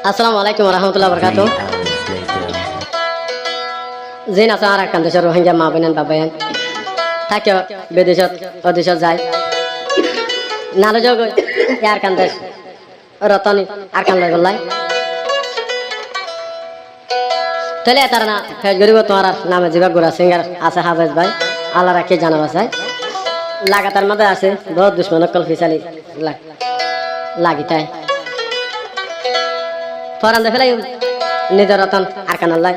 আসসালামু আলাইকুম রহমতুল্লাহ বরকাত জিন আছে আর একখান দেশের রোহিঙ্গা মা বোনেন বাবায়ান থাকে বিদেশত অদেশত যায় নালো যোগ আর কান দেশ রতনি আর কান লাগলাই তাহলে তার না ফেজ গরিব তোমার নামে জিবা গোরা সিঙ্গার আছে হাফেজ ভাই আল্লাহ রাখি জানাবা চাই লাগাতার মধ্যে আছে বহুত দুশ্মন কল ফিসালি লাগিতাই ফরান ফেলাই নিজের রতন আর কান আল্লাহ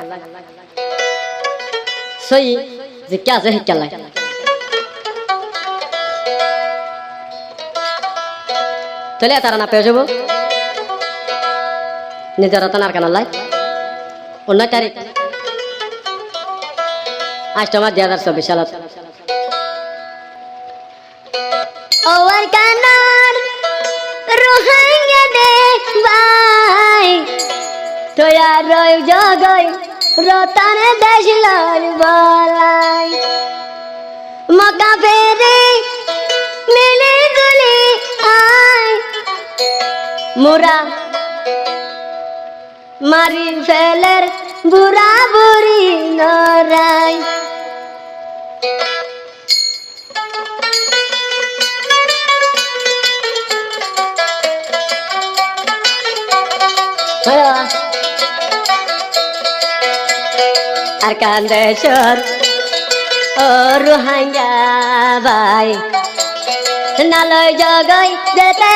সই জিজ্ঞা আছে শিক্ষালাই তাহলে তারা না পেয়ে যাব নিজের রতন আর কান আল্লাহ 19 তারিখ 8 মাস 2024 সালত ওর কানার রোহিঙ্গা দে ভাই তোয়া রয় জগই রতন দেশ লর বলাই মক্কা ফেরে মিলে গলি আয় মুরা মারি ফেলের বুড়া বুড়ি নরাই আর কান দেশর ও রোহিঙ্গা ভাই নালয় জগই যেতে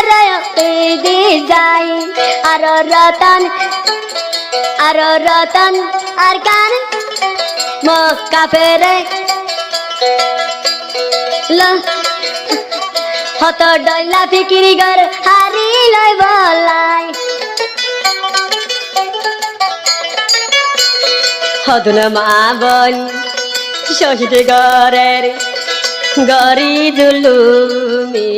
রয় দি যাই আর রতন আর কান মক্কা ফেরে হত ডইলা ফিকিরি গর হারি লয় বলাই হদুন মা বোন শহীদ গরের গরি জুলুমি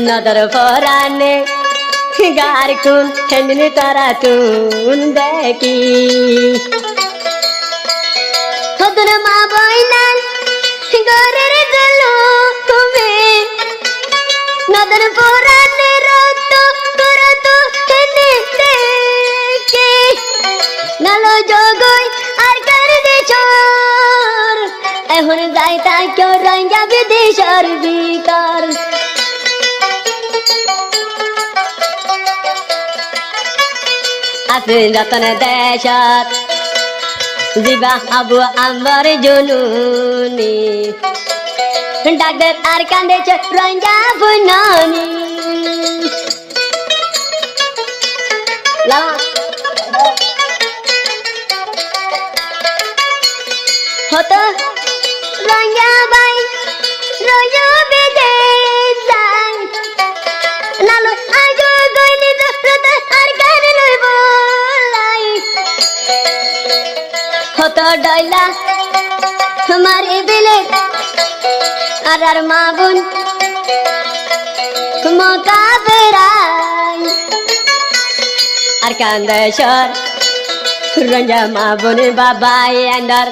নদর ফরানে গার কুন হেন্দিনি তারা তুন দেখি হদুন মা বইনা গরের জলো তুমি নদর ফরানে রত করত হেনে দেখে নালো জগই আর কার দেশর এখন যাই তা কেউ রঙ্গা বিদেশর বিকার আছে যতন দেশত জিবা আবু আমার জনুনি ডাক্তার আর কান্দে রঙ্গা বুননি হতো রঙ্গা বাই রয় বিদেশ যাই নালো আজো গইনি দরদ আর কান লই বলাই হতো ডয়লা মারি দিলে আর মা বোন মকা বেড়াই আর কান দেশর রঞ্জা মা বোন বাবাই আন্দার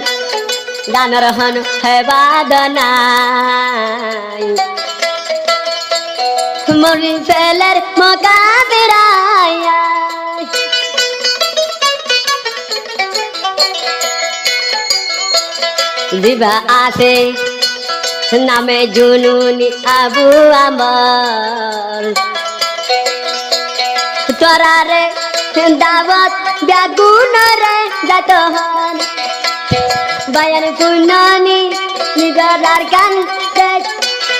দানর হন হেবাদনাই মরি ফেলের মকা বেড়াই জিবা আছে নামে জুনুনি আবু আমার তোরারে দাওয়াত বেগুন রে যত হন বায়ান পুনানি নিগার কান দেশ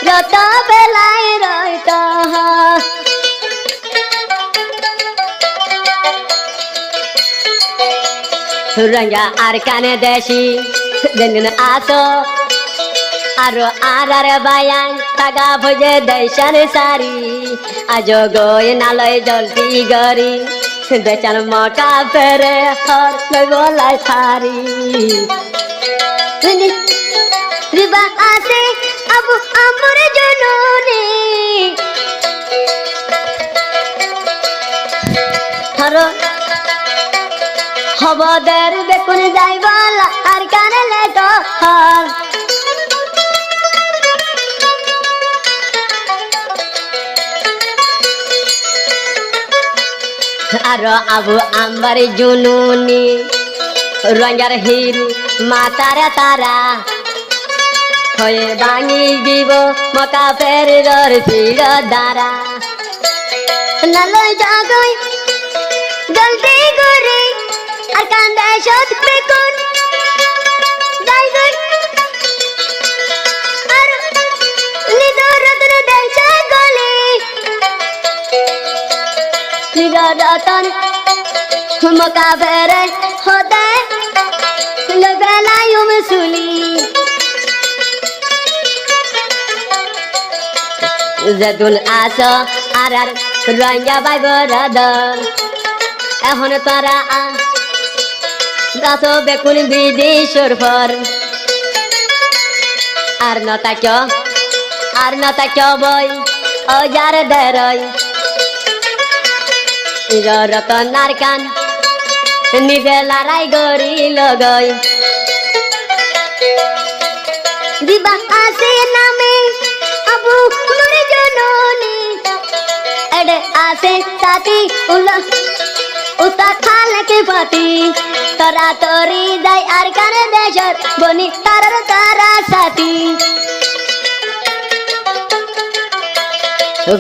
রত বেলায় রইত রঙ্গা আর কানে দেশি যেদিন আসো আরো আর বায়ান টাকা ভোজে দেশান সারি আজ গই নালয় জলদি গরি দেশান মকা ফেরে হর বলাই সারি রিবা আছে আবু আমর জননে হরো হবদের বেকুন যাইবালা আর কানে লে তো হর আর আবু আমার জুনুনি রঙার হিরু মাতারা তারা হয়ে ভাঙি দিব মকা ফেরর ফির দ্বারা নালো জাগই জলদি করে আর কান্দা সত বেকুন যাই গই আর নিদর রতন দেশে গলি নিদর রতন মকা ফেরে হতে লবেলায়ুম সুলি যেদুন আস আর আর রঙা বাই বরাদর এখন তারা গাছ বেকুন বিদেশর পর আর নতা কে বই অজার দেরই রতনার কান নিজে লড়াই গরি লগই দিবা আসে নামে আবু মোর জননী এডে আসে সাথী উস্তা খালে কে পাতি তোরা তোরি যাই আর কানে দেশর বনি তারার তারা সাথী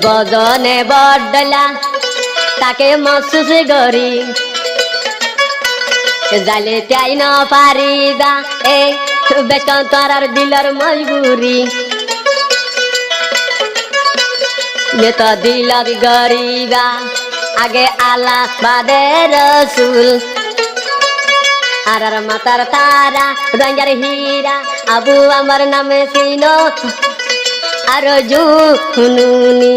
বজনে বডলা তাকে মসুস গরি জালে তাই না পারিবা এ বেকন তোরার দিলর মজবুরি ये तो दिलर गरीबा आगे आला बादे रसूल आरार मातार तारा रंगार हीरा आबू अमर नामे सीनो आरो जुनुनी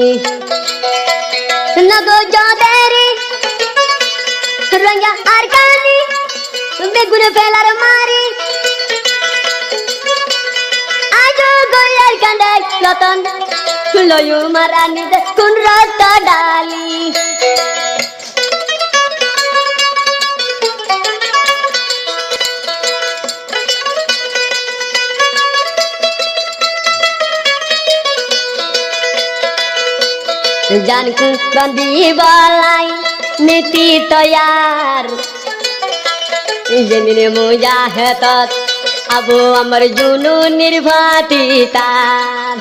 नगो जोदेरी रंगा आरकानी बेगुन फेलार मारी आजो गोयार कांडे रतन लयु मारानी दे कुन रत डाली जानकु बंदी बलाई नीति तैयार जनिने मुजाहतत अबो अमर जुनू निर्भाती तार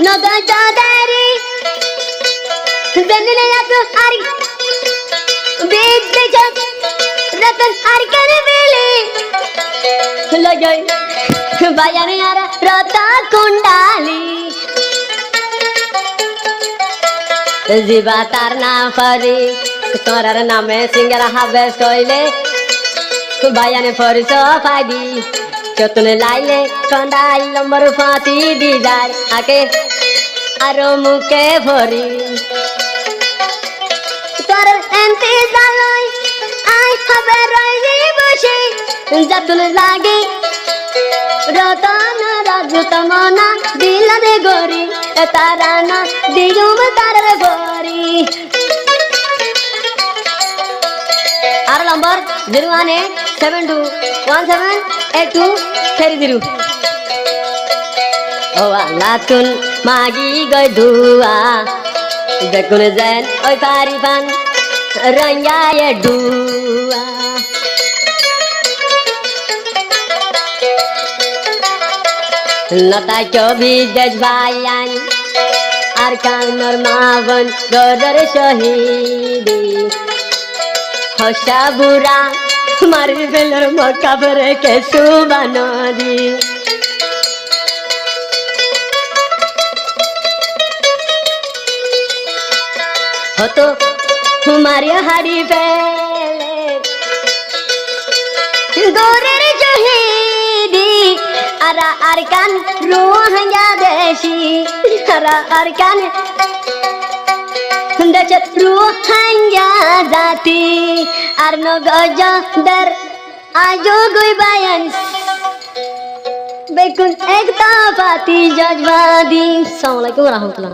नगो जोदेरी जनिने यात आरी बेग बेजत रतन आर कर बेले लगई बायाने यारा रता कुंडाली जीवा तार ना फरी तोरार नामे सिंगर हाबेस कइले बायाने फरी सफादी चतुने लाइले कंदाई नंबर फाती दीदार आके आरो मुके भरी तोर एंते जालय आई हबे रही बसे जतुन लागे रतन राजत मना दिलने गोरी ताराना दियुम तारर गोरी आर नंबर 01872178230 ओ लातुन मागी गय दुआ बेकुन जैन ओय पारिबान रंगा ये दुआ नता क्यों भी जज्बायान आर कानर मावन गदर शहीदी हसा बुरा मारी बेलर मक्का भरे के सुबाना दी हो तो हमारी हाड़ी पे गोरेर जहीदी अरा अरकान रोहंगा देशी अरा अरकान दचत रोहंगा जाती अरनो गजा दर आजो गोई बायन बेकुन एकता पाती जज्बादी। अस्सलाम वालेकुम रहमतुल्लाह।